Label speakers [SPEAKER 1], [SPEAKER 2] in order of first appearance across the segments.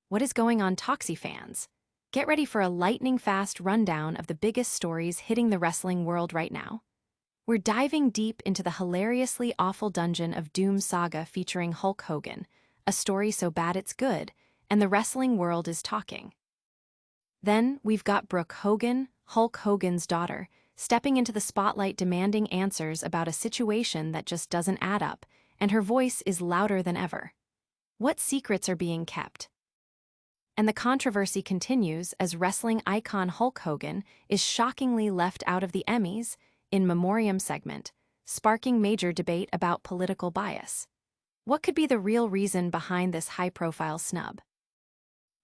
[SPEAKER 1] What is going on, Talksy fans? Get ready for a lightning-fast rundown of the biggest stories hitting the wrestling world right now. We're diving deep into the hilariously awful Dungeon of Doom saga featuring Hulk Hogan, a story so bad it's good, and the wrestling world is talking. Then we've got Brooke Hogan, Hulk Hogan's daughter, stepping into the spotlight demanding answers about a situation that just doesn't add up, and her voice is louder than ever. What secrets are being kept? And the controversy continues as wrestling icon Hulk Hogan is shockingly left out of the Emmys In Memoriam segment, sparking major debate about political bias. What could be the real reason behind this high-profile snub?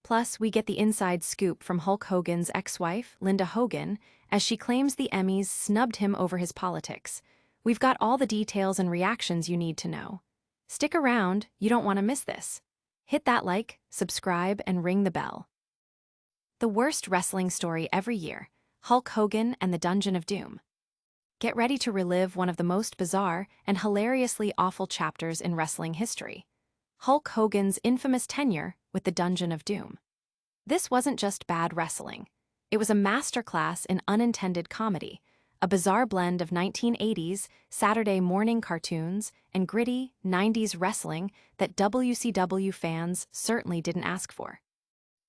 [SPEAKER 1] Plus, we get the inside scoop from Hulk Hogan's ex-wife, Linda Hogan, as she claims the Emmys snubbed him over his politics. We've got all the details and reactions you need to know. Stick around, you don't want to miss this. Hit that like, subscribe, and ring the bell. The worst wrestling story every year, Hulk Hogan and the Dungeon of Doom. Get ready to relive one of the most bizarre and hilariously awful chapters in wrestling history. Hulk Hogan's infamous tenure with the Dungeon of Doom. This wasn't just bad wrestling. It was a masterclass in unintended comedy, a bizarre blend of 1980s Saturday morning cartoons and gritty 90s wrestling that WCW fans certainly didn't ask for.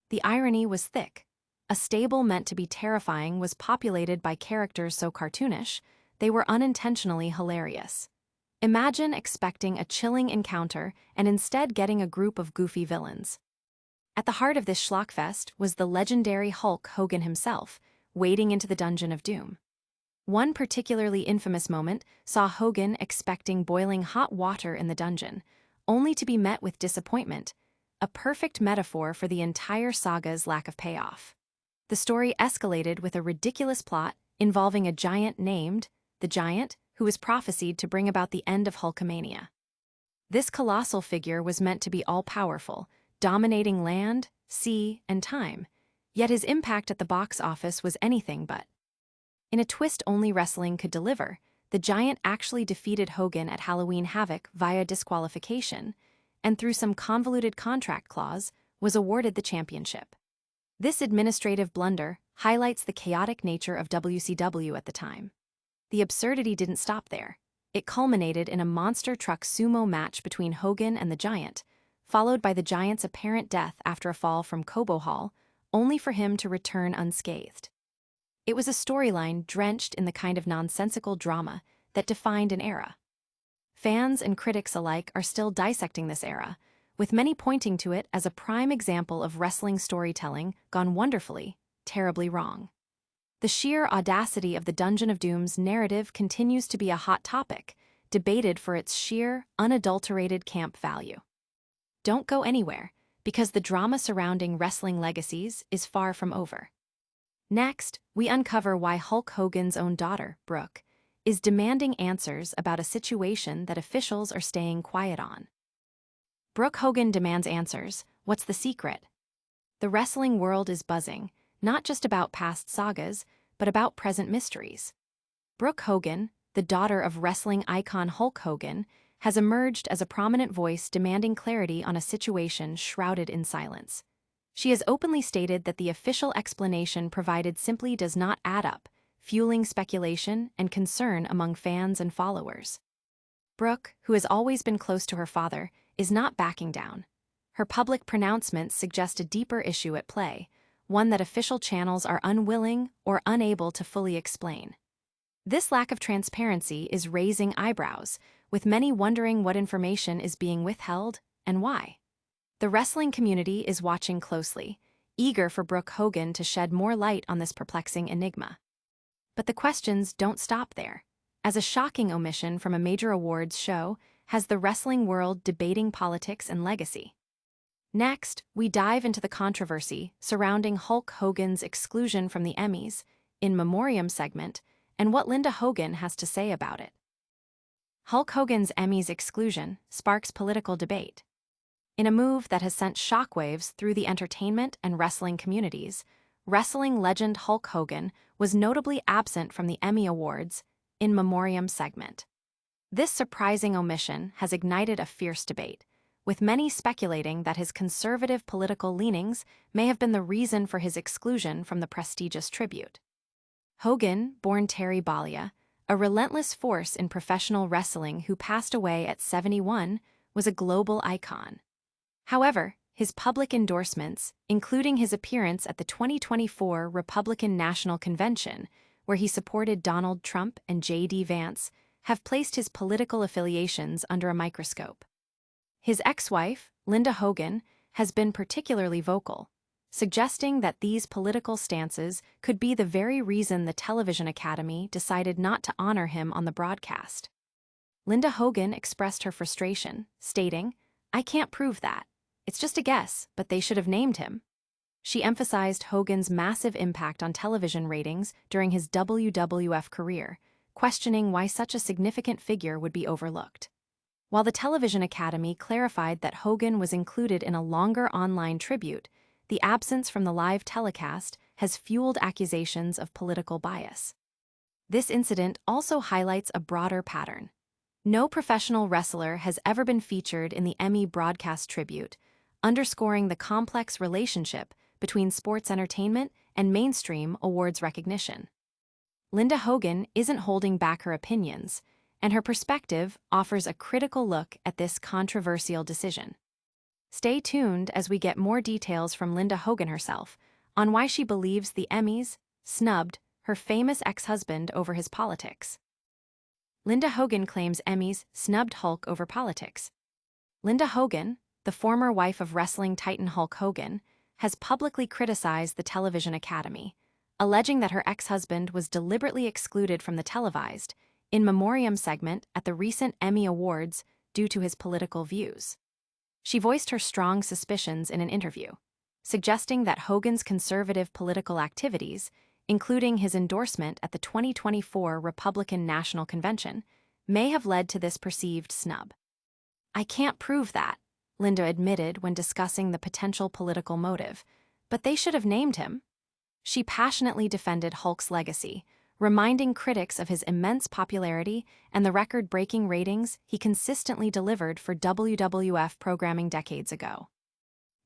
[SPEAKER 1] The irony was thick. A stable meant to be terrifying was populated by characters so cartoonish, they were unintentionally hilarious. Imagine expecting a chilling encounter and instead getting a group of goofy villains. At the heart of this schlockfest was the legendary Hulk Hogan himself, wading into the Dungeon of Doom. One particularly infamous moment saw Hogan expecting boiling hot water in the dungeon, only to be met with disappointment, a perfect metaphor for the entire saga's lack of payoff. The story escalated with a ridiculous plot involving a giant named the Giant, who was prophesied to bring about the end of Hulkamania. This colossal figure was meant to be all-powerful, dominating land, sea, and time, yet his impact at the box office was anything but. In a twist only wrestling could deliver, the Giant actually defeated Hogan at Halloween Havoc via disqualification, and through some convoluted contract clause, was awarded the championship. This administrative blunder highlights the chaotic nature of WCW at the time. The absurdity didn't stop there. It culminated in a monster truck sumo match between Hogan and the Giant, followed by the Giant's apparent death after a fall from Cobo Hall, only for him to return unscathed. It was a storyline drenched in the kind of nonsensical drama that defined an era. Fans and critics alike are still dissecting this era, with many pointing to it as a prime example of wrestling storytelling gone wonderfully, terribly wrong. The sheer audacity of the Dungeon of Doom's narrative continues to be a hot topic, debated for its sheer, unadulterated camp value. Don't go anywhere, because the drama surrounding wrestling legacies is far from over. Next, we uncover why Hulk Hogan's own daughter, Brooke, is demanding answers about a situation that officials are staying quiet on. Brooke Hogan demands answers. What's the secret? The wrestling world is buzzing, not just about past sagas, but about present mysteries. Brooke Hogan, the daughter of wrestling icon Hulk Hogan, has emerged as a prominent voice demanding clarity on a situation shrouded in silence. She has openly stated that the official explanation provided simply does not add up, fueling speculation and concern among fans and followers. Brooke, who has always been close to her father, is not backing down. Her public pronouncements suggest a deeper issue at play, one that official channels are unwilling or unable to fully explain. This lack of transparency is raising eyebrows, with many wondering what information is being withheld and why. The wrestling community is watching closely, eager for Brooke Hogan to shed more light on this perplexing enigma. But the questions don't stop there, as a shocking omission from a major awards show has the wrestling world debating politics and legacy. Next, we dive into the controversy surrounding Hulk Hogan's exclusion from the Emmys In Memoriam segment and what Linda Hogan has to say about it. Hulk Hogan's Emmys exclusion sparks political debate. In a move that has sent shockwaves through the entertainment and wrestling communities, wrestling legend Hulk Hogan was notably absent from the Emmy Awards In Memoriam segment. This surprising omission has ignited a fierce debate, with many speculating that his conservative political leanings may have been the reason for his exclusion from the prestigious tribute. Hogan, born Terry Bollea, a relentless force in professional wrestling who passed away at 71, was a global icon. However, his public endorsements, including his appearance at the 2024 Republican National Convention, where he supported Donald Trump and J.D. Vance, have placed his political affiliations under a microscope. His ex-wife, Linda Hogan, has been particularly vocal, suggesting that these political stances could be the very reason the Television Academy decided not to honor him on the broadcast. Linda Hogan expressed her frustration, stating, "I can't prove that. It's just a guess, but they should have named him." She emphasized Hogan's massive impact on television ratings during his WWF career, questioning why such a significant figure would be overlooked. While the Television Academy clarified that Hogan was included in a longer online tribute, the absence from the live telecast has fueled accusations of political bias. This incident also highlights a broader pattern. No professional wrestler has ever been featured in the Emmy broadcast tribute, underscoring the complex relationship between sports entertainment and mainstream awards recognition. Linda Hogan isn't holding back her opinions, and her perspective offers a critical look at this controversial decision. Stay tuned as we get more details from Linda Hogan herself on why she believes the Emmys snubbed her famous ex-husband over his politics. Linda Hogan claims Emmys snubbed Hulk over politics. Linda Hogan, the former wife of wrestling titan Hulk Hogan, has publicly criticized the Television Academy, alleging that her ex-husband was deliberately excluded from the televised In Memoriam segment at the recent Emmy Awards due to his political views. She voiced her strong suspicions in an interview, suggesting that Hogan's conservative political activities, including his endorsement at the 2024 Republican National Convention, may have led to this perceived snub. "I can't prove that," Linda admitted when discussing the potential political motive, "but they should have named him." She passionately defended Hulk's legacy, reminding critics of his immense popularity and the record-breaking ratings he consistently delivered for WWF programming decades ago.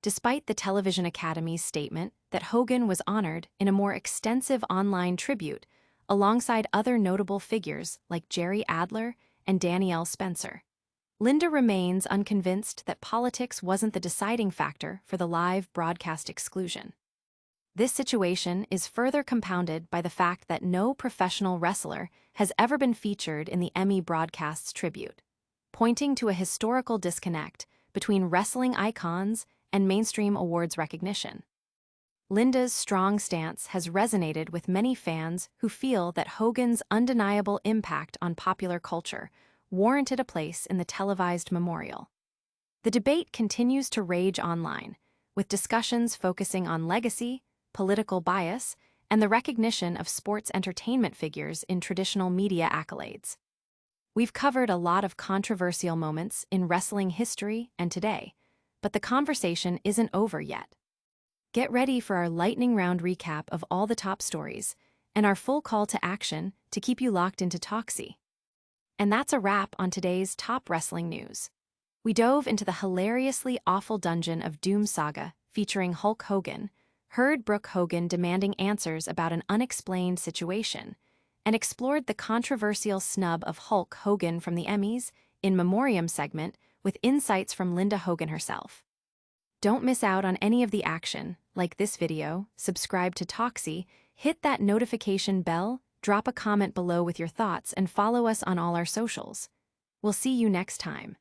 [SPEAKER 1] Despite the Television Academy's statement that Hogan was honored in a more extensive online tribute alongside other notable figures like Jerry Adler and Danielle Spencer, Linda remains unconvinced that politics wasn't the deciding factor for the live broadcast exclusion. This situation is further compounded by the fact that no professional wrestler has ever been featured in the Emmy broadcast's tribute, pointing to a historical disconnect between wrestling icons and mainstream awards recognition. Linda's strong stance has resonated with many fans who feel that Hogan's undeniable impact on popular culture warranted a place in the televised memorial. The debate continues to rage online, with discussions focusing on legacy, political bias, and the recognition of sports entertainment figures in traditional media accolades. We've covered a lot of controversial moments in wrestling history and today, but the conversation isn't over yet. Get ready for our lightning round recap of all the top stories and our full call to action to keep you locked into Talksy. And that's a wrap on today's top wrestling news. We dove into the hilariously awful dungeon of Doom saga featuring Hulk Hogan, heard Brooke Hogan demanding answers about an unexplained situation, and explored the controversial snub of Hulk Hogan from the Emmys In Memoriam segment with insights from Linda Hogan herself. Don't miss out on any of the action. Like this video, subscribe to Talksy, hit that notification bell, drop a comment below with your thoughts, and follow us on all our socials. We'll see you next time.